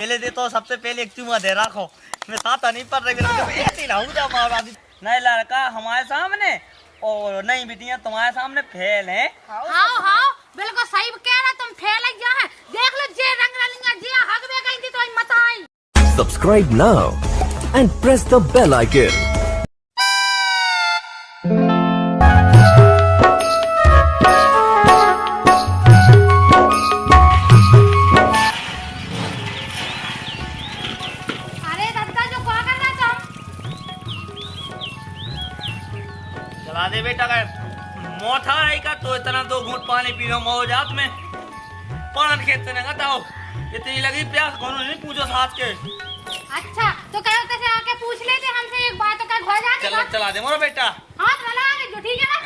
पहले दे तो सबसे पहले एक चुमा दे रखो। मैं साथ नहीं पड़ रही नहीं लड़का हमारे सामने और नहीं बिटिया तुम्हारे सामने फेल है। हाँ बिल्कुल सही कह रहा तुम फेल है। देख लो जे रंग रलिंगा जे हग में गई थी तो मत आई। Subscribe now and press the bell icon. चला दे बेटा का मोथा आई का तो इतना 2 घूंट पानी पी लो मौजात में पान खेत ने बताओ इतनी लगी प्यास कौन नहीं पूछो साथ के। अच्छा तो कहते से आके पूछ लेते हमसे एक बात का हो जाने। चला दे मोरा बेटा। हां चला दे जो ठीक है ना।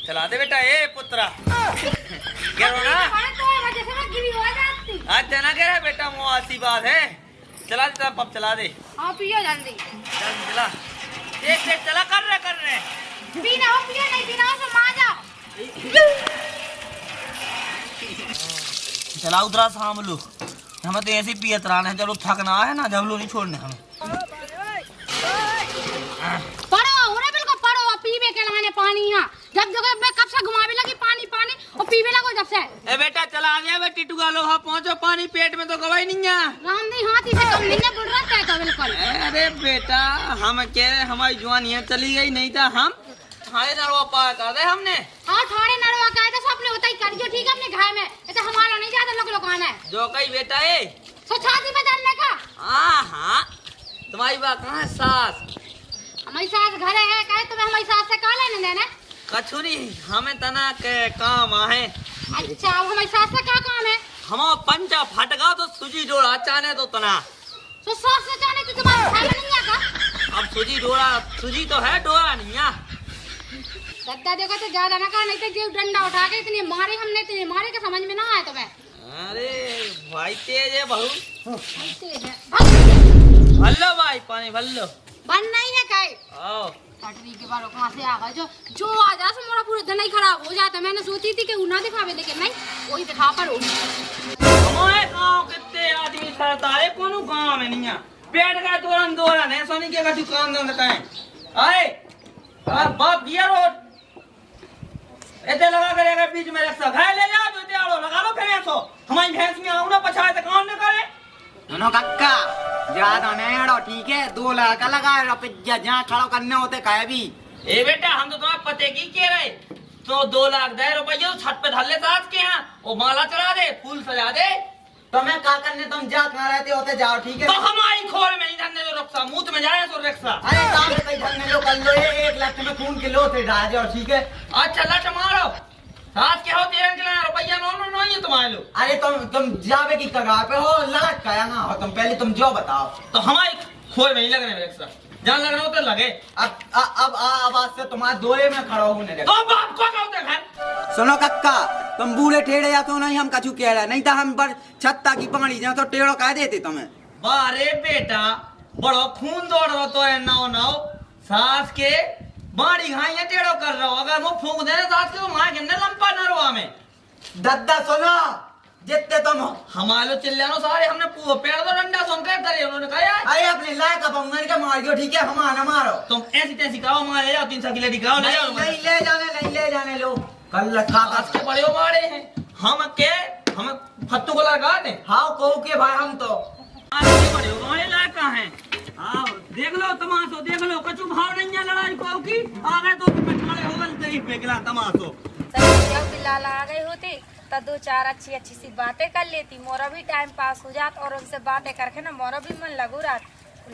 चला दे बेटा ए पुत्रा गिरो ना तो वजह से मैं गिरी हो जाती। आज जना कह रहा बेटा वो ऐसी बात है। चला दे पप चला दे। हां पियो जल्दी चला एक चला कर रहे पीना हो पियो नहीं पीना हो तो मां जा। चला उतरा सामलू हमें तो ऐसे पियत रहा है जब लोग थकना है ना जब लोग नहीं छोड़ने हमें। पढ़ो होरे बिल्कुल पढ़ो पीवे के लाने पानी यहां जब जगह मैं कब से घुमावे लगी पानी और पीवे लगो जब से। ए बेटा चला आ गया बेटी टुगा लो हां पहुंचो पानी पेट में तो गवाई नहीं है। रामदी हाथी से कम नहीं बोल रहा है तो बिल्कुल। अरे बेटा हम कह रहे हमारी जवानी चली गई नहीं था हम थाने नरवा पार कर दे हमने। हां थाने नरवा का है तो सबने होता ही करियो ठीक है अपने घर में ऐसे हमारा नहीं ज्यादा लोग आना है जो कई बेटा ए सो छाती पे डालने का। हां तुम्हारी बात कहां है सास हमारी सास घर है कहे तुम्हें हमारी सास से का लेने देना कछुरी हमें तना के काम आहे। अच्छा अब हमारी सास से क्या काम है। हमारा पंचा फटगा तो सुजी डोरा चाने तो तना तो सास से चाने तो तुम्हारे घर में नहीं आका। अब सुजी तो है डोरा नहीं है। दद्दा देखो तो ज्यादा ना का नहीं तो जेब डंडा उठा के इतने मारे हमने इतने मारे के समझ में ना आए तुम्हें। अरे भाई तेज है बहू तेज है भल्लो भाई पानी भल्लो बन नहीं है काई आओ कटरी के बालों कहां से आ गए जो आ जा से मोरा पूरा दिन ही खराब हो जाता। मैंने सोची थी कि उना दिखावे लेकिन नहीं वही दिखा पर हो। हमारे गांव कितने आदमी सरदारे कोनो गांव में नहीं है पेट का दोरन है सोनी के का दुकान दे बताएं अरे बाप गिया रोड ऐसे लगा करेगा बीच में रखा घाय ले जा तो आड़ो लगा लो फिर ऐसो हमारी भैंस में आऊ ना पछाए तो काम न करे सुनो कक्का ज्यादा नहीं अड़ो ठीक है 2 लाख का लगा रुपया जहाँ खड़ो करने होते कहे भी। ए बेटा हम तो तुम्हारे पते की कह रहे तो 2 लाख दे रुपये छत पे धर ले साथ के यहाँ वो माला चढ़ा दे फूल सजा दे तो मैं क्या करने तुम जा कहाँ रहते होते जाओ ठीक है। तो हमारी खोर में नहीं धरने दो रक्षा मुंह में जाए तो रक्षा। अरे काम से कहीं धरने लो कर लो 1 लाख में खून के लो थे डाल जाओ ठीक है। अच्छा लट मारो साथ के हो 13 रुपया नो ये तुम्हारे लो। अरे तुम जावे की कगार पे हो लड़क का ना हो तुम पहले तुम जो बताओ। तो हमारी खोर में ही लग रहे रक्षा जहाँ लग रहा हो तो लगे। अब आवाज से तुम्हारे दोए में खड़ा होने लगे। तो बाप को कहते घर सुनो कक्का तुम बूढ़े ठेड़े या तो नहीं हम कछु कह रहे नहीं था हम पर छत्ता की पानी जा तो टेढ़ो कह देते तुम्हें। बारे बेटा बड़ो खून दौड़ रहा तो है नाव सास के बाड़ी घाइया टेढ़ो कर रहा हो अगर वो फूंक देने सास के वो मार के लंपा नरवा में दद्दा सुनो जितने तुम हमारे चिल्लानो सारे हमने पेड़ तो डंडा सुनकर करे उन्होंने कहा अरे अपने लायक बंगन के मार गयो ठीक है हमारा मारो तुम ऐसी तैसी कहो मारे जाओ 300 किलो दिखाओ ले जाओ नहीं ले जाने लो कल रखा सास के बड़े मारे हैं हम फत्तू को लगा दे। हाँ कहू के भाई हम तो बड़े हमारे लायक कहाँ हैं। हाँ देख लो तमाशो देख लो कछु भाव नहीं है लड़ाई को की आ गए तो पिछाड़े हो गए तेरी फेंकला तमाशो। जब बिलाल आ गए होते तो 2-4 अच्छी सी बातें कर लेती मोरा भी टाइम पास हो जाता और उनसे बातें करके ना मोरा भी मन लगू रात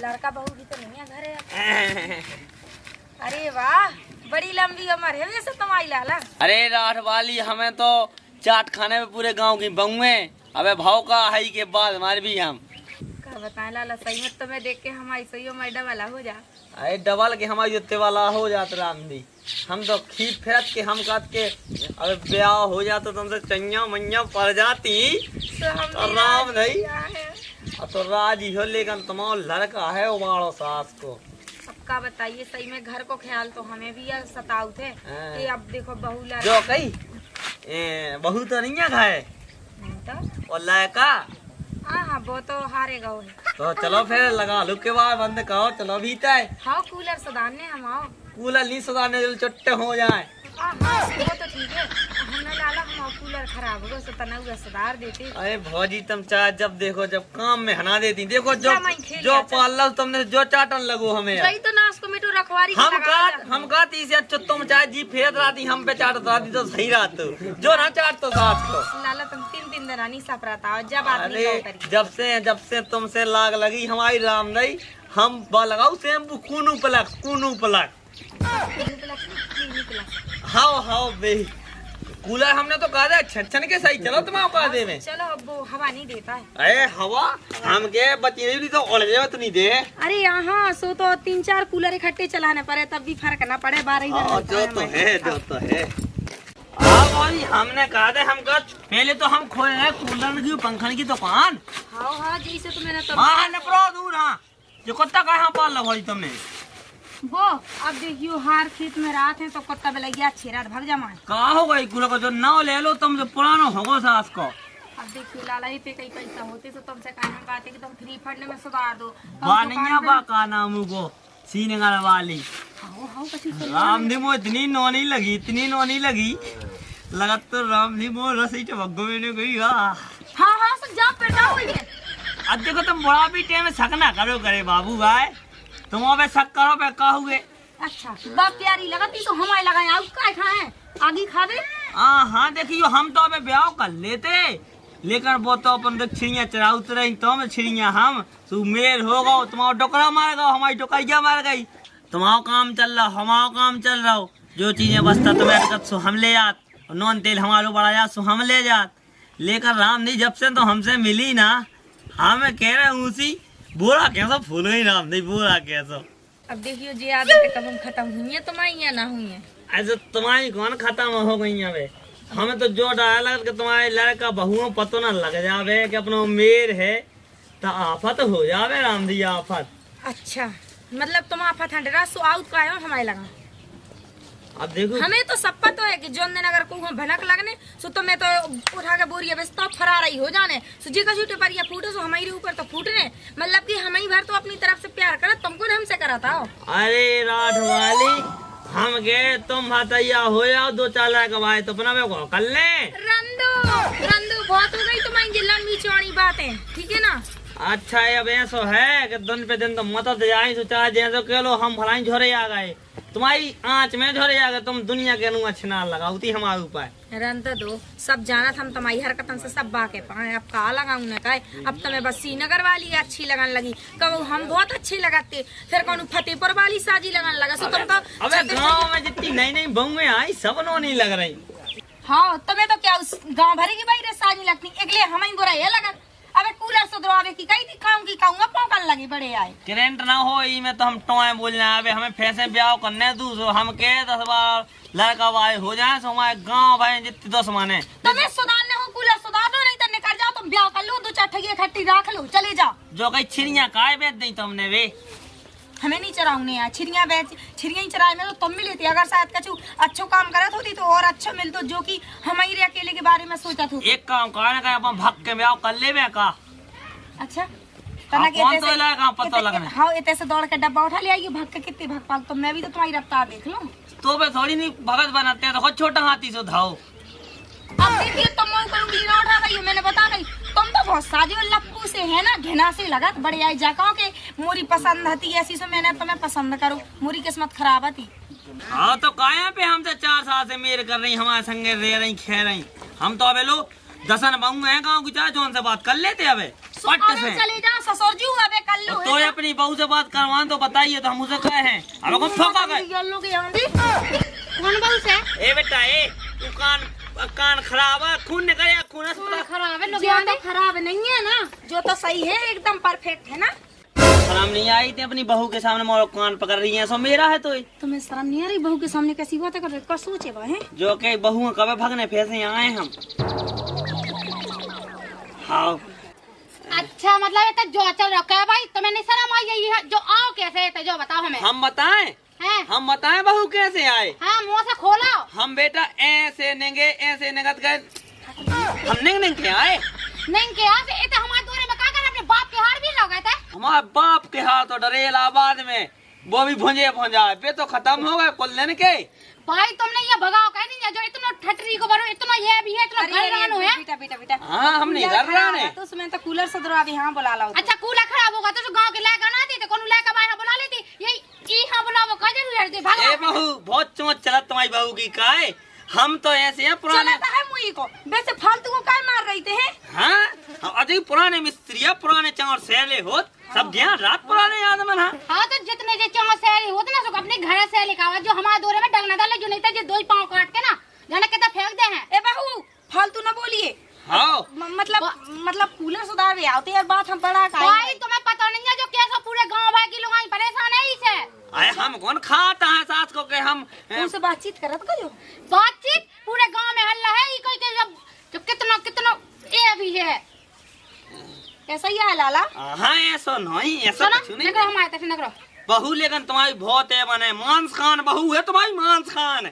लड़का बहू भी तो नहीं है घरे। अरे वाह बड़ी लंबी उम्र है वैसे तुम्हारी लाला। अरे राठ वाली हमें तो चाट खाने में पूरे गांव की बहुए अबे भाव का हाई के बाद हमारे भी हम क्या बताएं लाला सही में तुम्हें देख के हमारी सही में डबल हो जा। अरे डबल के हमारी जुत्ते वाला हो जाता रामदी हम तो खींच फेरत के हम कहत के अबे ब्याह हो जाता तुमसे चैया मैया पड़ जाती तो राम नहीं तो राजी हो लेकिन तुम्हारा लड़का है उबाड़ो सास को। सबका बताइए सही में घर को ख्याल तो हमें भी सताऊ थे कि अब देखो बहू ला जो कही बहू तो नहीं है घाय नहीं तो और लड़का हाँ हाँ वो तो हारेगा वो है। तो चलो फिर लगा लो के बाद बंद करो, चलो भीतर। हाँ कूलर सदाने हम आओ। कूलर नहीं सुधारने जो चट्टे हो जाए। हाँ हाँ वो तो ठीक है, हमने लाला हम कूलर खराब होगा तो तना हुआ सुधार देते। अरे भौजी तुम चाहे जब देखो जब काम में हना देती, देखो जो जा मैं खेल जो लिया, चल। पाल तुमने जो चाटन लगो हमें यार। सही तो नाश को मिटू रखवारी हम का तीस तुम चाहे जी फेर राती हम पे चाट राती तो सही रात जो ना चाट तो साथ को। लाला तुम 3 दिन रानी सप रहा था जब आदमी अरे जब से तुमसे लाग लगी हमारी राम नहीं, हम लगाऊ शैम्पू कूनू पलक हाओ बे। कूलर हमने तो कहा था छन के सही चलो तुम्हारे कादे में। चलो अब वो हवा नहीं देता है। अरे हवा हम के बची नहीं तो उड़ जाए तो नहीं दे। अरे यहाँ सो तो 3-4 कूलर इकट्ठे चलाने पड़े तब भी फर्क ना पड़े 12 जो तो है। अब भाई हमने कहा था हमका पहले तो हम खोए हैं कूलर की पंखन की दुकान। हाँ जैसे तो मैंने तो हाँ नपरो दूर। हाँ जो कुत्ता कहाँ पाल लो भाई तुमने। वो अब देखियो हार खेत में रात है तो कुत्ता बेलैया छेरा भाग जमाए। कहा हो गई कूलर को जो नाव ले लो तुम जो पुराना होगो सास को। अब देखियो लाला ही पे कई पैसा होते तो तुमसे कहना बात है कि तुम फ्री फंड में सुधार दो। बानिया बा का नाम को सीने वाली। हाँ कसी से राम निमो इतनी नौनी लगी लगा तो राम निमो रसी चमको में गई। हाँ सब जा पैदा हुई है। अब देखो तुम बड़ा भी टाइम में शक ना करो करे बाबू भाई, तुम अबे शक करो पे कहोगे। अच्छा बाप प्यारी लगती तो हमारे लगाए आप काय खाए आगे खा दे। हाँ देखियो हम तो अबे ब्याह कर लेते लेकिन वो तो अपन तो छिड़िया चराउत रही तो हम छिड़िया हम सुमेर हो गो तुम्हारा डोकरा मार गो हमारी डोकरिया मार गई। तुम्हारा काम चल रहा हमारा काम चल रहा हो जो चीजें बसता तुम्हें सो हम ले जात और नॉन तेल हमारे बड़ा जात सो हम ले जात। लेकर राम नहीं जब से तो हमसे मिली ना हमें कह रहे उसी बोरा कैसा फूल ही राम नहीं बोरा कैसा। अब देखियो जी आदत कब खत्म हुई है तुम्हारी या ना हुई है। ऐसे तुम्हारी कौन खत्म हो गई है हमें तो जो डाला कि तुम्हारे लड़का बहुओं पतो न लग जावे कि अपना मेर है तो आफत हो जावे राम दी आफत। अच्छा मतलब तुम आफत हंडरा सो आउट का है हमारे लगा। अब देखो हमें तो सब पता है कि जोन दिन अगर कोई भनक लगने सो तो मैं तो उठा के बोरिया बेस्ता फरार ही हो जाने सो जी का छूटे पर या फूटे सो हमारे ऊपर तो फूटने मतलब कि हमारी भर तो अपनी तरफ से प्यार करा तुमको ने हमसे करा था। अरे राठ वाली हम गए तुम भतैया हो जाओ 2-4 लाख कमाए तो अपना को कर ले। रंदू बहुत हो गई तुम्हारी जिला बीचवाड़ी बातें ठीक है ना। अच्छा ये अब ऐसा है कि दिन पे दिन तो मदद जाए तो चाहे जैसे कह लो हम भलाई झोरे आ गए तुम्हारी आँच में झोरे आ गए तुम दुनिया के अनुआ छिना लगाऊती हमारे ऊपर। रंत दो सब जाना हम तुम्हारी हरकतन से सब बाके पाए अब कहा लगाऊ न कहे अब तुम्हें बस श्रीनगर वाली अच्छी लगन लगी कब हम बहुत अच्छे लगाते फिर कौन फतेहपुर वाली साजी लगन लगा सो तुम तो अबे गाँव में जितनी नई बहुएं आई सब नो नहीं लग रही। हाँ तुम्हें तो क्या उस गाँव भरे की भाई साजी लगती अगले हमें बुरा ये लगन। अबे कूलर सुधरवावे की कही थी खाऊंगी पौकन लगी बड़े आए करेंट ना हो ई में तो हम टोए बोलना है हमें फैसे ब्याह करने दू सो हम के 10 बार लड़का वाले हो जाए सो हमारे गाँव भाई जितनी 10 माने तुम्हें सुधारने हो कूलर सुधार दो नहीं तो निकल जाओ तुम ब्याह कर लो 2-4 ठगी इकट्ठी रख लो चले जाओ। जो कहीं छिड़िया काय बेच दी तुमने वे हमें नहीं चराऊंगे यार छिड़िया ही चराए में तो तुम भी लेती अगर शायद कछु अच्छो काम करत होती तो और अच्छा मिलतो जो कि हमारी अकेले के बारे में सोचा था। एक काम करने का अपन भग के ब्याह कर ले का। अच्छा हाँ, कौन तो इलाका पता लगना। हाँ इतने से दौड़ के डब्बा उठा ले आई भग के कितनी भग पाल तो मैं भी तो तुम्हारी रफ्तार देख लूं तो वे थोड़ी नहीं भगत बनाते हैं तो खुद छोटा हाथी से धाओ। अब देखिए तुम उंगली ना उठा गई मैंने बता गई तुम तो बहुत साजी और लप्पू से है ना घिना से लगत बड़े आई जाकाओ के मोरी पसंद हती ऐसी से मैंने तुम्हें पसंद करो मोरी किस्मत खराब थी। हाँ तो काया पे हमसे 4 साल से मेर कर रही हमारे संगे रह रही खे रही हम तो अबे लो 10 बहू है गाँव की चाहे जोन से बात कर लेते अबे पट से चले जा ससुर जी अबे कर लो तो अपनी बहू से बात करवान तो बताइए तो हम उसे कहे हैं अब कौन ठोका गए कौन बहू से ए बेटा ए तू कान खराब है खून निकले खून खराब है तो खराब नहीं है ना जो तो सही है एकदम परफेक्ट है ना। शर्म नहीं आई थी अपनी बहू के सामने मोर कान पकड़ रही है सो मेरा है तो तुम्हें शर्म नहीं आ रही बहू के सामने कैसी बातें कर रहे हो सोचे है जो के बहू कब भगने फैसे आए हम। हाँ अच्छा मतलब ये तो जो चल रखा है भाई तुम्हें नहीं शर्म आई यही है जो आओ कैसे है जो बताओ हमें। हम बताएं हैं? हम बताएं बहू कैसे आए। हाँ मुँह से खोलो। हम बेटा ऐसे नेंगे ऐसे नेगत गए हम नेंग के आए नहीं क्या से ये तो हमारे दूर में बाप के हार भी लग गए थे। हमारे बाप के हाथ तो डरे इलाहाबाद में, वो भी भुंजे भुंजा पे तो खत्म हो गए कुल्लन के। भाई तुमने ये भगाओ कह नहीं जो इतना ठटरी को भरो, इतना ये भी है, इतना घररानो है। बेटा बेटा बेटा हाँ हम नहीं कर रहे हैं। तो उसमें तो कूलर सदरो अभी यहाँ बुला लाओ। अच्छा कूलर खराब होगा तो गांव के लायक आना थी तो कौन लायक बाहर बुला लेती, यही यहाँ बुलाओ का जरूर दे भागो। ए बहू बहुत चोट चला तुम्हारी बहू की काय, हम तो ऐसे हैं पुराने। चलाता है मुई को, वैसे फालतू को काय मार रही थे हैं? हाँ अभी पुराने मिस्त्री है, पुराने चार सैले होत सब ध्यान रात पुराने याद में ना। हाँ तो जितने जे चाह सैली होते ना सब अपने घर से लिखावा, जो हमारे दौरे में डंगना डाले जो नहीं था जो 2 पाँव काट के ना जाने कहता फेंक दे हैं। ए बहू फालतू न बोलिए। हाँ मतलब कूलर सुधार भी आते यार, बात हम बड़ा भाई तुम्हें पता नहीं है जो कैसा पूरे गांव भाई की लोग परेशान है इसे। अरे हम कौन खाता है सास को के हम उनसे बातचीत करत करो। बातचीत पूरे गांव में हल्ला है, कोई के जब कितना कितना ये भी है। कैसा ही है लाला? हाँ ऐसा नहीं, ऐसा कुछ नहीं। नगरो हमारे तक नगरो बहू लेकिन तुम्हारी बहुत है बने, मांस खान बहू है तुम्हारी, मांस खान।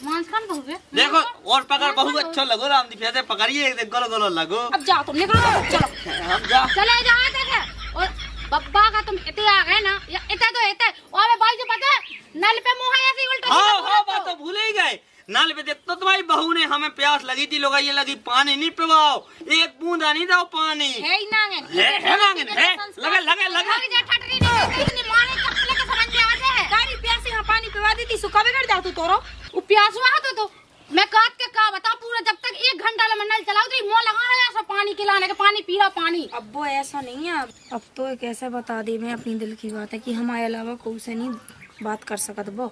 मांस खान बहू है। देखो और पकड़ बहू अच्छा लगो, राम दी फिर पकड़िए गोलो गोलो लगो। अब जाओ तुम निकलो, चलो हम जा चले जाओ देखे। और बब्बा का तुम इतने आ गए ना, इतना तो इतने और भाई जो पता है नल पे मुंह है ऐसे उल्टा हाँ हाँ बात तो भूल ही गए। नल पे देख तो तुम्हारी बहू ने हमें प्यास लगी थी, लोग ये लगी पानी नहीं पिवाओ, एक बूंदा नहीं दो पानी। है ही नांगन है नांगन है, लगे लगे लगे लग जा ठटरी नहीं इतनी मारे चप्पल के समझ में आते हैं। गाड़ी प्यास यहाँ पानी पिवा दी थी, सुखा बिगड़ जाओ तू तोरो। वो प्यास हुआ तो मैं काट के का बता पूरा जब तक 1 घंटा ले नल चलाओ तो मुंह लगा रहा है पानी खिलाने के, पानी पी रहा पानी। अब वो ऐसा नहीं है, अब तो कैसे बता दे मैं अपनी दिल की बात है कि हमारे अलावा कोई से नहीं बात कर सकत वो।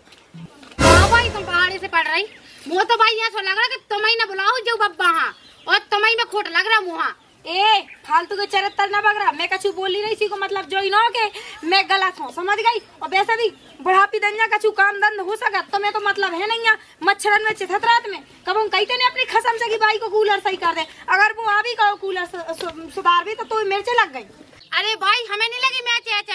हाँ भाई तुम पहाड़ी से पड़ रही, मुँह तो भाई ऐसा लग रहा है कि तुम्हें न बुलाओ जो बब्बा हाँ, और तुम्हें में खोट लग रहा मुँह। ए फालतू के चरित्र न बग रहा, मैं कछु बोली नहीं सी को मतलब जो ही ना के मैं गलत हूँ, समझ गई। और वैसे भी बुढ़ापी दनिया कछु काम दंड हो सका तो मैं तो मतलब है नहीं, मच्छरन में चिथत रात में कब हम कहते ने अपनी खसम से कि भाई को कूलर सही कर दे, अगर वो आ भी कहो कूलर सुधार भी तो मिर्चे लग गई। अरे भाई हमें नहीं लगी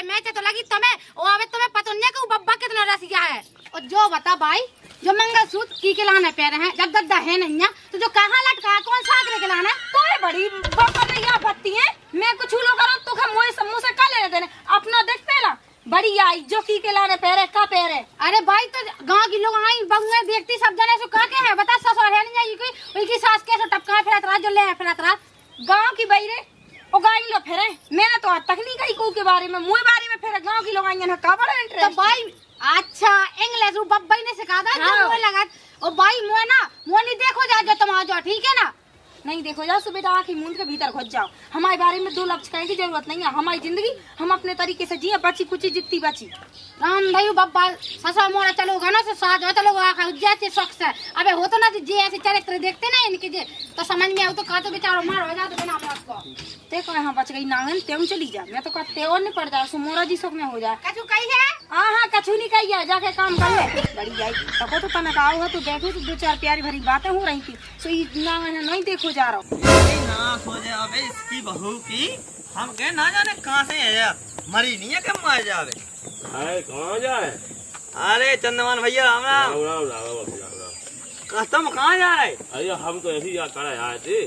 मैच तो लगी तुम्हें, और अबे तुम्हें पता नहीं है कि बब्बा कितना रसिया है। और जो बता भाई जो मंगलसूत्र की के लाने पे रहे हैं, जब दद्दा है नहीं है तो जो कहाँ लटका है कौन सा आंकड़े के लाना है? तो है बड़ी बब्बा भत्ती है, मैं कुछ लो करो तो मुँह से का लेने देने, अपना देखते ना बड़ी आई जो की के लाने पैरे का पैरे। अरे भाई तो गांव की लोग आई बंगे देखती सब जने से का के है बता, ससुर है नहीं जाएगी कोई, उनकी सास कैसे टपका फिरत रहा जो ले फिरत रहा गांव की बईरे ओ गाई लो फेरे। मैंने तो आज तक नहीं कही को के बारे में, मुँह बारे में फेरे गांव की लोग आई ना का बड़ा इंटरेस्ट। तो भाई अच्छा इंग्लिश बब्बा ने सिखा दा जो मुझे लगा। और भाई मुँह नहीं देखो जा जो तुम आ जाओ, ठीक है ना? नहीं देखो जाओ सुबह आँख मूंद के भीतर घुस जाओ, हमारे बारे में 2 लफ्ज कहने की जरूरत नहीं है। हमारी जिंदगी हम अपने तरीके से जिये, बची कुची जितनी बची। राम भाई बब्बा ससा मोरा चलोगा ना से साथ चलोगा आखा जैसे शौक से अबे हो तो ना जे ऐसे चरित्र देखते ना इनके जे तो समझ में आओ तो का तो बेचारो मार हो जा तो बिना मौत को। देखो यहाँ बच गई नांगन तेम चली जा, मैं तो का तेवर नहीं पड़ जाए सुमोरा जी सुख में हो जाए। कछु कही है? हाँ कछु नहीं कही है, जाके काम कर ले बड़ी आई तको तो तनक आओ है तो बैठो तो 2-4 प्यारी भरी बातें हो रही थी, सो ये नांगन नहीं देखो जा रहा हूँ। ना सोचे अबे इसकी बहू की हम कहे ना जाने कहाँ से है यार, मरी नहीं है कि मर जावे। कहाँ जाए? अरे चंदमान भैया राम राम। तुम कहाँ जा रहे? अरे हम तो ऐसे ही करे आए थे।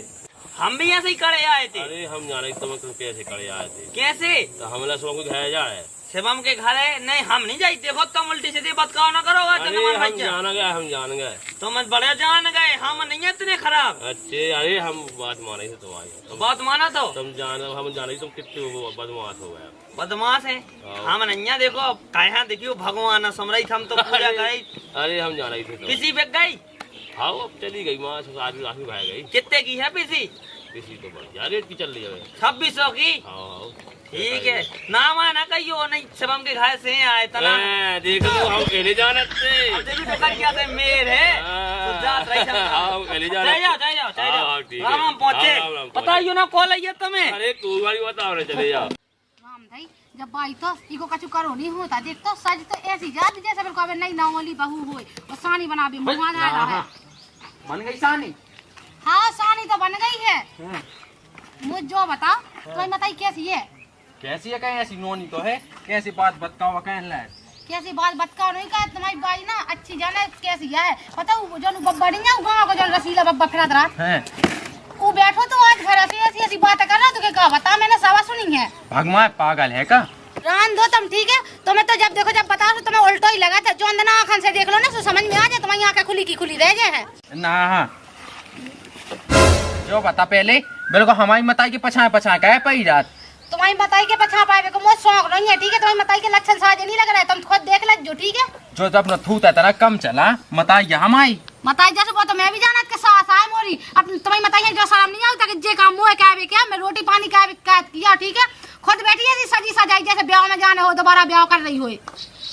हम भी ऐसे ही करे आए थे। अरे हम जाने तुम कैसे करे आए थे? कैसे? तो हमला सो को घर जा रहे शिवम के घर है? नहीं हम नहीं जाए, देखो तुम उल्टी सीधी बतकाओ ना करो। अरे हम जान गए तुम बड़े जान गए, हम नहीं है इतने खराब। अच्छे अरे हम बात माने थे तुम्हारी, बात माना तो तुम जान हम जाने तुम कितने बदमाश हो गए। बदमाश है हम नहीं है, देखो कहा देखियो भगवान समरई हम तो पूजा गई। अरे हम जाने थे किसी पे गई? हाँ अब चली गई माँ आदमी काफी भाग गई। कितने की है पीसी? किसी तो बढ़िया रेट की चल रही है 2600 की। हाँ ठीक है नाम है ना कहियो नहीं, शिवम के घर से आए तना देख लो हम पहले जाने थे मेर है तो जात रही राम पहुँचे बताइयो ना कॉल आइए तुम्हें। अरे कोई बारी बताओ ना चले जाओ। राम भाई जब भाई तो इको कछु करो नहीं होता, देख तो सज तो ऐसी जाती जैसे बिल्कुल अबे नई नावली बहू होए और सानी बना भी मुंह आ रहा है। बन गई सानी? हाँ सानी तो बन गई है। मुझे जो बता तो बताई कैसी है? कैसी है? कहीं ऐसी नोनी तो है, कैसी बात बताओ कहने लाए। कैसी बात बतकाओ नहीं कहा तुम्हारी बाई ना अच्छी जाने कैसी है। पता जो बब्बा नहीं है गाँव का जो रसीला बब्बा फिरत रहा हैं वो वो बैठो तो आज घर ऐसी ऐसी बातें कर रहा, तुझे क्या बता, मैंने सवा सुनी है। भगवान पागल है का? रान दो तुम, ठीक है? तुम्हें तो जब देखो जब बताओ तो तुम्हें उल्टा ही लगा था। जो अंदर आँखन से देख लो ना तो समझ में आ जाए, तुम्हारी आँखें खुली की खुली रह गए हैं ना। जो बता पहले बिल्कुल हमारी मताई के पछाए पछाए का है पई रात। तुम्हारी मताई के पछा पाए को मुझे शौक नहीं है, ठीक है? तुम्हारी मताई के लक्षण साजे नहीं लग रहा है, तुम खुद देख लो, ठीक है? जो जब न थूता तरह कम चला मताई हमारी मताई जैसे वो तो मैं भी जाना के साथ आए मोरी। अब तुम्हारी मताई जो शर्म नहीं आता कि जे काम मुँह क्या मैं रोटी पानी क्या किया, ठीक है? खुद बैठी है सजी सजाई जैसे ब्याह में जाना हो, दोबारा ब्याह कर रही हो।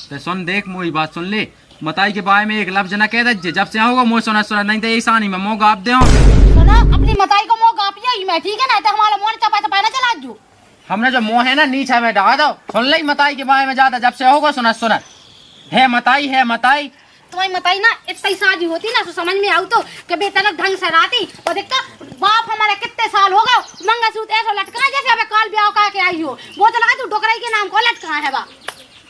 तो सुन देख मोरी बात सुन ले, मताई के बारे में एक लफ्ज न कह दे, जब से होगा मुँह सुना सुना, नहीं तो ऐसा नहीं मैं मुँह गाप दे सुनो अपनी मताई को मुँह गापिया ही मैं, ठीक है ना? तो हमारा मुँह चपा चपा ना चला जो हमने जो मुँह है ना नीचे में डाल दो। सुन ले मताई के बारे में ज्यादा जब से होगा सुना सुना है मताई तुम्हारी मताई ना इतनी साजी होती ना तो समझ में आऊ तो कि बेतरक ढंग से रहती। और देखता बाप हमारे कितने साल हो गए मंगलसूत्र ऐसा लटका है जैसे अबे काल ब्याह का के आई हो। वो तो लगा तू डोकराई के नाम को लटका है बा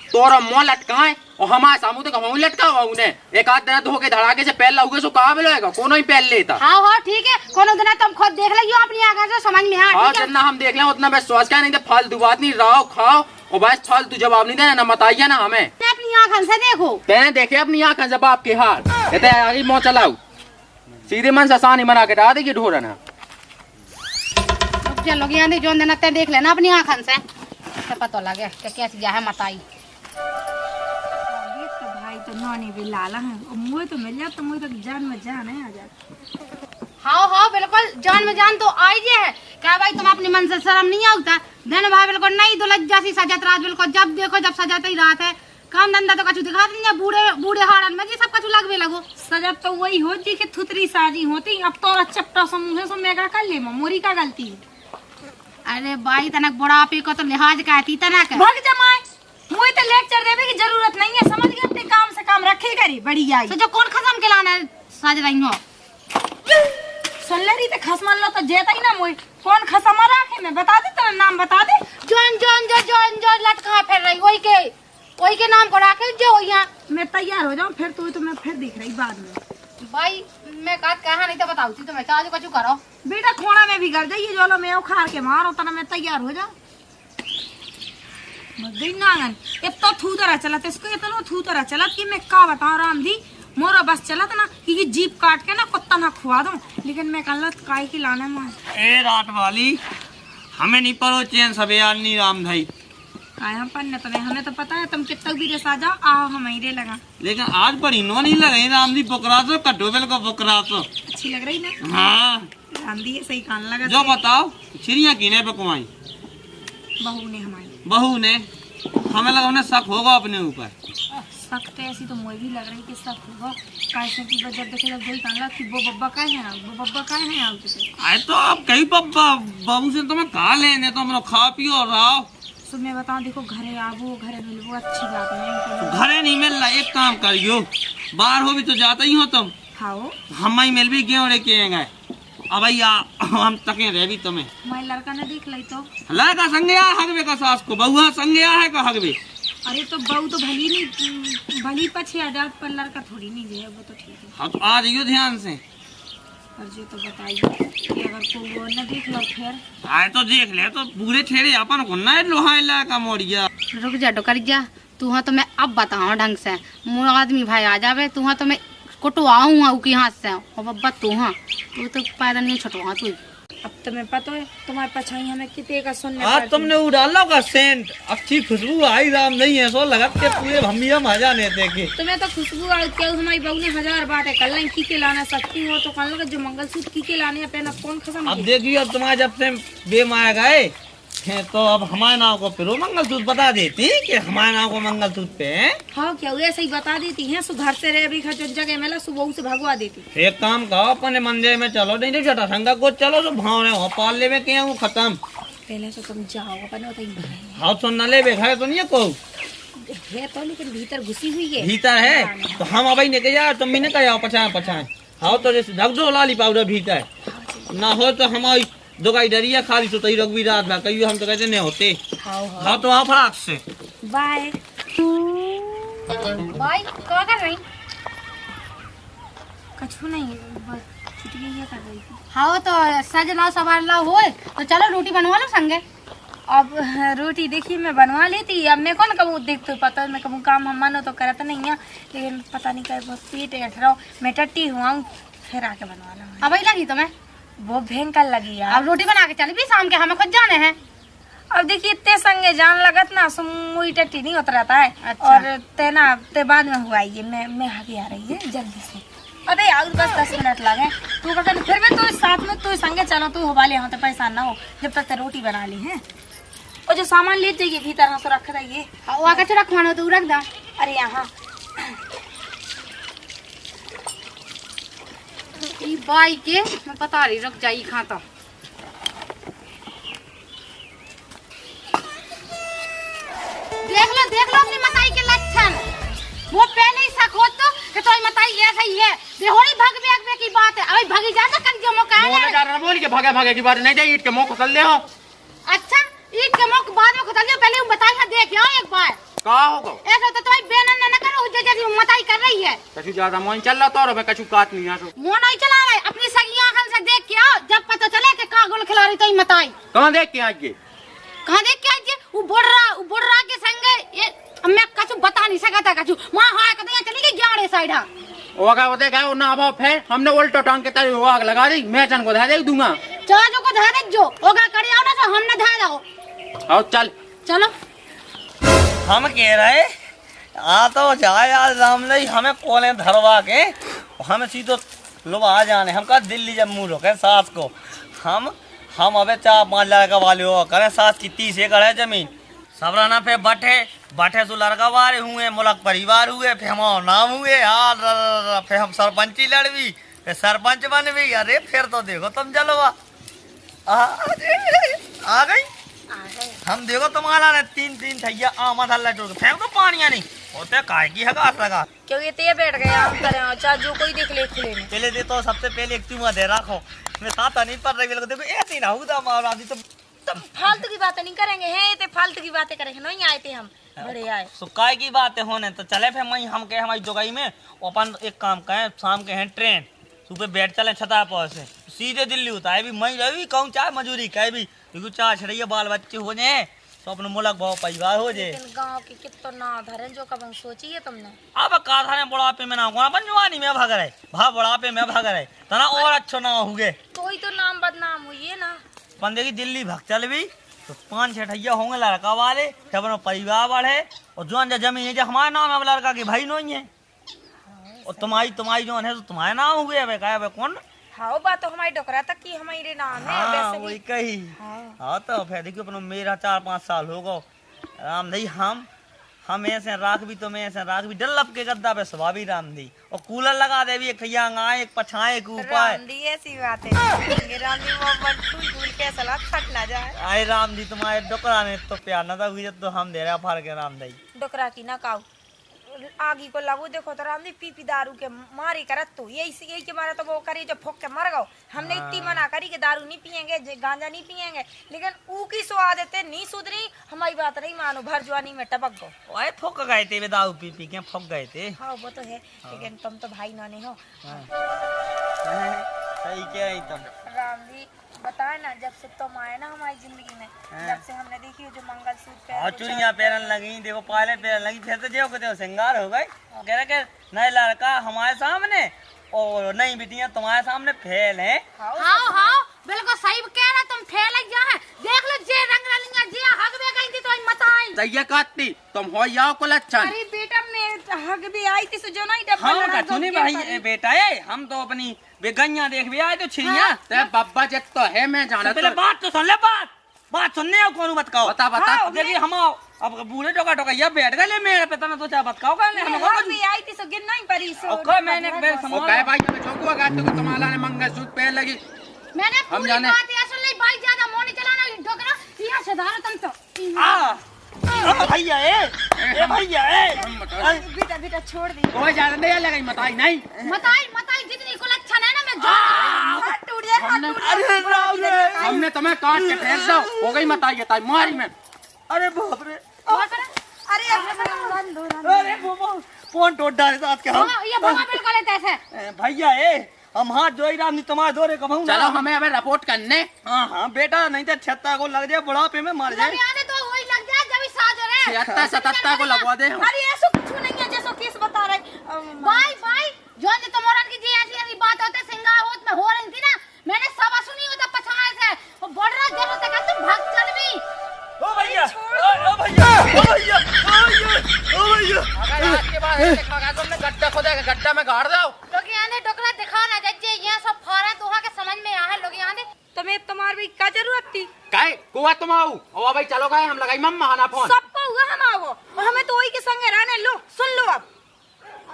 तोरा मुँह लटका है और हमारे सामू तो कहूँ लटका हुआ उन्हें एक आध दिन धोके धड़ाके से पहल लाओगे सो कहा मिलेगा कोनो ही पहल लेता। हाँ ठीक है, कोनो दिन तुम खुद देख लियो अपनी आंखों से, समझ में आ। जितना हम देख लें उतना विश्वास क्या, नहीं तो फालतू बात नहीं रहो खाओ और बस फालतू जवाब नहीं देना ना बताइए ना हमें। अपनी आंखों से देखो, तेने देखे अपनी आंखों से बाप के हाल कहते आगे मुँह चलाओ सीधे मन से आसानी मना के डाल देगी ढोरा ना। चलो यहाँ जो दिन देख लेना अपनी आंखों से पता लगे कैसी है मताई। तो नौनी भी लाला है और मुझे तो मिल जाता, मुझे तो जान में जान है आ जाता। हाँ बिल्कुल जान में जान तो आई जे है क्या भाई? तुम अपनी मन से शर्म नहीं आता? दिन भाई बिल्कुल नहीं तो लज्जा सी सजत रात, बिल्कुल जब देखो जब सजाते ही रात है। काम धंधा तो कछु दिखाते नहीं है, बूढ़े बूढ़े हाड़न में जी सब कछु लगवे लगो। सजत तो वही होती कि थुतरी साजी होती। अब तो चपटा समूह से मैं क्या कर ले मोरी का गलती है। अरे भाई तनक बुढ़ापे को तो लिहाज कहती तनक भग जमाए मुझे तो लेक्चर देवे की जरूरत नहीं है, समझ गए? अपने काम से काम रखे करी बड़ी आई तो जो कौन खसम के लाना सज रही हो सुन ले रही तो खसमन लो तो जेता ही ना मुझे कौन खसम रखे मैं बता दे, तेरा नाम बता दे। जोन जोन जो जोन जो लटका फिर रही वही के नाम को रखे जो यहाँ। मैं तैयार हो जाऊँ फिर तो मैं फिर दिख रही बाद में। भाई मैं कहा नहीं तो बताऊ थी, तो मैं चाह कछु करो बेटा खोड़ा में भी कर जाइए जो लो मैं उखाड़ के मारो तना मैं तैयार हो जाऊँ। नागन इतना थू तरह चलत इसको इतना थू तरह चलत कि मैं का बताऊं राम दी मोरा बस चलत ना कि जीप काट के ना कुत्ता ना खुआ दूं, लेकिन मैं कल काय की लाने में ए रात वाली हमें नहीं परो चैन सवेयाल नहीं राम भाई काया पन्ने तो हमें तो पता है तुम कितना भी रेसा जाओ आओ हमारे लगा, लेकिन आज बड़ी नो नहीं लगे राम दी बकरा तो कटोबेल को बकरा तो अच्छी लग रही ना। हाँ राम दी सही कान लगा। जो बताओ चिड़िया किने पकवाई बहू ने हमारी बहू ने हमें लगा उन्हें शक होगा अपने ऊपर। शक तो ऐसी तो मुझे भी लग रही कि शक होगा कैसे की जब देखे जब वही कान लगा कि वो बब्बा का है वो बब्बा का है आओ तुझे आए तो अब कई बब्बा बाबू से तुम्हें कहा लेने तो हम लोग खा पियो और रहो। तो मैं बताऊं देखो घरे आवो घरे मिलवो अच्छी बात नहीं, घरे नहीं मिल रहा, एक काम करियो बाहर हो भी तो जाता ही हो तुम खाओ हम ही मिल भी क्यों रे के गए अब भैया हम तके रह भी तुम्हें मैं लड़का ने देख ली तो लड़का संगे आ हगवे का सास को बहुआ संगे आ है का हगवे। अरे तो बहू तो भली नहीं भली पछे आजाद पर लड़का थोड़ी नहीं है वो तो ठीक है। हाँ तो आ जाइयो ध्यान से और जो तो बताइए कि अगर कोई वो न देख लो फिर आए तो देख ले तो पूरे छेड़े अपन को ना लोहा इलाका मोड़िया। रुक जा डोकर जा तू हाँ तो मैं अब बताऊँ ढंग से मोर आदमी भाई आ जावे तू हाँ तो मैं कुटवाऊँ के हाथ से और बब्बा तू हाँ तू तो पैदा नहीं छुटवा तू। अब तुम्हें पता है तुम्हारे पछाई हमें कितने का सुनने आज तुमने उड़ाला का सेंट अच्छी खुशबू आई राम नहीं है सो लगा के पूरे भमिया मजा नहीं देखे तुम्हें तो खुशबू आई क्या हमारी बहू ने 1000 बात है कल की के लाना सकती हो तो कल जो मंगलसूत्र की के लाने पहना कौन खसम। अब देखिए अब तुम्हारे जब से बेमाया गए तो अब हमारे नाम को फिर मंगलसूत्र बता देती कि हमारे नाम को मंगलसूत्र पे है। हाँ क्या ऐसे ही बता देती हैं सु घर से रह भी खर्च जगह में सुबह से भगवा देती। एक काम कहो अपने मंदिर में चलो नहीं तो जटा संगा को चलो तो भाव रहे हो पाल ले क्या वो खत्म पहले तो तुम जाओ अपने हाँ तो न ले बेखाए तो नहीं है को है तो लेकिन भीतर घुसी हुई है भीतर है तो हम अब निकल यार तुम भी निकल जाओ पछाए पछाए हाँ तो जैसे ढक दो लाली पाउडर भीतर ना हो तो हमारी दो गाई डरिया खाली तो तई रघुवी रात में कहियो हम तो कहते नहीं होते। हाँ तो आप फटाक से बाय भाई क्या कर रही कछु नहीं बस छुट्टी ये कर रही थी। हाँ तो सज लाओ सवार लाओ हो तो चलो रोटी बनवा लो संगे। अब रोटी देखिए मैं बनवा लेती, अब मैं कौन कहूँ देख तो पता मैं कहूँ काम हम मानो तो करत नहीं है, लेकिन पता नहीं क्या बहुत पेट अठराओ मैं टट्टी हुआ हूँ, फिर आके बनवा लो। अब ही लगी तुम्हें? वो भयंकर लगी यार। अब रोटी बना के चल भी शाम के हमें खुद जाने हैं। अब देखिए इतने संगे जान लगत ना सुई टट्टी नहीं उतरता है। अच्छा। और तेना ते बाद में हुआ ये मैं आगे आ रही है जल्दी से। अबे यार बस 10 मिनट लगे तू कहते फिर भी तू साथ में तू संगे चलो, तू हवाले यहाँ तो परेशान ना हो जब तक ते रोटी बना ली है। और जो सामान ले जाइए भीतर यहाँ से रख दइए। हाँ वो आके रखवानो तो रख दा। अरे यहाँ ई बाई के मैं पता रही रख जाई खाता। देख लो अपनी मताई के लक्षण। वो पहले ही शक हो तो कि तुम्हारी मताई ऐसा ही है। बेहोरी भग बेग की बात है। अभी भगी जाता कर जो मौका है। बोल के भागे की बात नहीं, ईट के मुंह खुसल ले हो। अच्छा ईट के मुंह बाद में खुदल लियो, पहले बताई है देख आओ एक बार। का होगा ऐसा तो तुम्हारी बेनन ने न करो जैसे मताई कर रही है। कछु ज्यादा मोन चल रहा तो और मैं कछु काट नहीं आ। मुंह नहीं चला रहा है, अपनी सगी आंखन से देख के आओ, जब पता चले कि कहां गोल खिला रही तो मताई। कहां देख के आज ये कहां देख के आज वो बुढ़ रहा के संग ये मैं कछु बता नहीं सकता कछु वहां हां कदे चली गई जाड़े साइड। ओगा वो देखा ना अब फिर हमने उल्टो टांग के तारी आग लगा दी, मैं चन को धा दे दूंगा। चाचो को धा दे जो ओगा कड़ी आओ ना तो हमने धा दो। आओ चल चलो हम कह रहे आ तो जाए आज राम नहीं हमें कोले धरवा के हमें सीधो लोग आ जाने। हम कहा दिल्ली जम्मू रोके सास को हम अबे 4-5 लड़का वाले हो करें, सास की 30 एकड़ है जमीन। सबराना पे बटे सो लड़का वाले हुए, मुलक परिवार हुए, फिर हम नाम हुए यार, फिर हम सरपंची लड़वी, फिर सरपंच बन भी। अरे फिर तो देखो तुम जलवा आ गई। हम देखो तुम्हारा ने 3 थैया आमद हल्ला टूट के फेंक दो पानिया नहीं होते काय की हगास लगा क्योंकि ते बैठ गए हम करें चाहे जो कोई देख ले खुले में। चले दे तो सबसे पहले एक चूमा दे रखो, मैं साथ नहीं पड़ रही देखो ऐसे ना होगा मारा तो फालतू की बातें नहीं करेंगे हैं, ते फालतू की बातें करेंगे नहीं आए थे हम बड़े आए। सुकाय की बातें होने तो चले फिर वही हम कहे हमारी जोगाई में अपन एक काम कहें शाम के हैं ट्रेन सुबह बैठ चले छता पर से सीधे दिल्ली उतारे भी मैं रही कहूँ चाहे मजूरी कहे भी क्योंकि चाह छड़िए बाल बच्चे हो जाए तो अपने मुलक भाव परिवार हो जाए। गाँव की कितना ना धरे जो कब सोची है तुमने। अब काधारे बुढ़ापे में ना हुआ अपन जवानी में भाग रहे भा बुढ़ापे में भाग रहे तना और अच्छो ना हुए तो ही तो नाम बदनाम हुई है ना। अपन देखी दिल्ली भाग चल भी तो 5-6 ठैया होंगे लड़का वाले जब अपना परिवार बढ़े और जो जमीन है जो हमारे नाम है लड़का के भाई नहीं है और तुम्हारी जो है तो तुम्हारे नाम हुए अब कहे कौन। हाँ बात तो हमारी डोकरा तक की हमारे नाम है। हाँ वैसे वही भी कही। हाँ तो फिर देखियो अपना मेरा 4-5 साल हो गो राम दी हम ऐसे राख भी तो मैं ऐसे राख भी डल्लप के गद्दा पे सुबह भी राम दी और कूलर लगा दे भी एक ठैया आए एक पछाए एक ऊपर रामदी ऐसी बात है। रामदी मोहम्मद फूल के सलाह फट ना जाए। आए राम दी तुम्हारे डोकरा ने तो प्यार ना था हुई तो हम दे रहे फाड़ के राम दी डोकरा की ना काऊ आगी को लागू देखो तो रामदी पी दारू के मारी करत तो यही के मारे तो वो करी जो फूक के मर गओ। हमने इतनी मना करी कि दारू नहीं पियेंगे गांजा नहीं पियेंगे, लेकिन ऊ की स्वाद देते नहीं सुधरी हमारी बात नहीं मानो भर जवानी में टपक गो। ओए फूक गए थे वे दारू पी के फूक गए थे। हाँ वो तो है लेकिन तुम तो भाई नाने हो। सही क्या है तुम रामदी बताए ना जब से तुम आए ना हमारी जिंदगी में जब से हमने देखी जो मंगलसूत्र और चूड़ियां पहनन लगी देखो पायलें पहनन लगी फिर तो जो सिंगार हो गई कह रहे नए लड़का हमारे सामने और नई बिटियां तुम्हारे सामने फेल है। हाँ बिल्कुल सही कह रहा तुम फेल जा है। देख लो जे रंग रलियां जे हग में गई थी तो मताई तैया काटती तुम हो याओ को लच्छन। अरे बेटा मैं हग भी आई थी जो नहीं डब्बा हम लड़ा कछु नहीं दो भाई बेटा है हम तो अपनी बेगैया देख भी आए तो छिड़िया ते बब्बा जब तो है मैं जाना पहले बात तो सुन ले बात सुनने हो कौन बताओ बता देखिए हम अब बूढ़े टोका ये बैठ गए मेरे पे तना तो चाह बताओ कहने हम हग भी आई थी सो गिन नहीं परी सो ओके मैंने एक बार वो समझ कहे भाई मैं चौकुआ गाते को तुम्हारा ने मंगलसूत्र पहन लगी। मैंने हम पूरी जाने। बात ये सुन ली भाई ज्यादा मोनी चलाना डोकरा यहाँ से धारा तुम तो आ भैया ए भैया बेटा छोड़ दी कोई ज्यादा नहीं लगी मताई नहीं मताई जितनी कुल अच्छा है ना मैं जो हाथ टूट जाए अरे राम रे हमने तुम्हें काट के फेंक दो हो गई मताई ये मारी में। अरे बाप रे अरे अरे फोन टोट डाले साथ के हम ये भगा बिल्कुल लेते ऐसे भैया हम हाथ जोई राम नहीं तुम्हारे दोरे कमाऊंगा। चलो हमें अब रिपोर्ट करने। हाँ हाँ बेटा, नहीं तो 76 को लग जाए बुढ़ापे में मर जाए। लग आने तो वही लग जाए जब इस साज रहे 76 77 को लगवा दे हम। अरे ऐसा कुछ नहीं है जैसा केस बता रहे। भाई जो ने तुम्हारन की जी ऐसी ऐसी बात होते सिंगा होत में हो रही थी ना, मैंने सब सुनी होता पछाए से वो बढ़ रहा जब से कहते भाग चल भी। ओ भैया, ओ भैया, ओ भैया, ओ भैया। अगर आज के बाद ऐसे खा तुमने गड्ढा खोदा है, गड्ढा में गाड़ दो। लोग आने टोकरा दिखा ना जज्जे यहाँ सब फारा तो के समझ में आ है लोग आने। तुम्हें तुम्हारी भी क्या जरूरत थी? काहे कुआ तुम आओ और भाई चलो गए हम लगाई मम्मा हाना फोन। सबको हुआ हम आओ और हमें तो वही के संग रहने। लो सुन लो अब।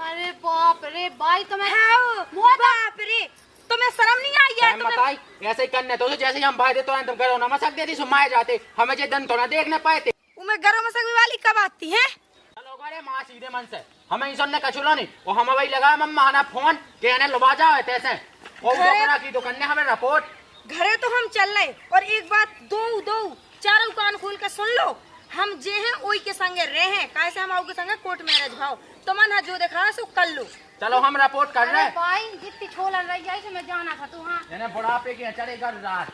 अरे बाप रे भाई तुम्हें हाँ, बाप रे तुम्हें शर्म नहीं आई है? टाइम बताई ऐसे ही करने तो जैसे ही हम भाई देते हैं तुम करो ना मसक देती सुमाए जाते हमें जे दन थोड़ा देख न पाए थे। तुम्हें गरम मसक वाली कब आती है? चलो गए मां सीधे मन से हमें इंसान ने कछुलो नहीं और हम भाई लगा मम्मा हाना फोन के ने लुबा जाओ तैसे और बकरा की तो करने हमें रिपोर्ट। घरे तो हम चल रहे और एक बात दो चारों कान खोल के सुन लो। हम जे हैं ओई के संगे रहे हैं कैसे हम आओ के संगे कोर्ट मैरिज भाव तुमन जो देखा है सो कर लो। चलो हम रिपोर्ट कर रहे अरे हैं। भाई जितनी छोलन रही जाए मैं जाना था तू। हाँ बुढ़ापे की चढ़ेगा रात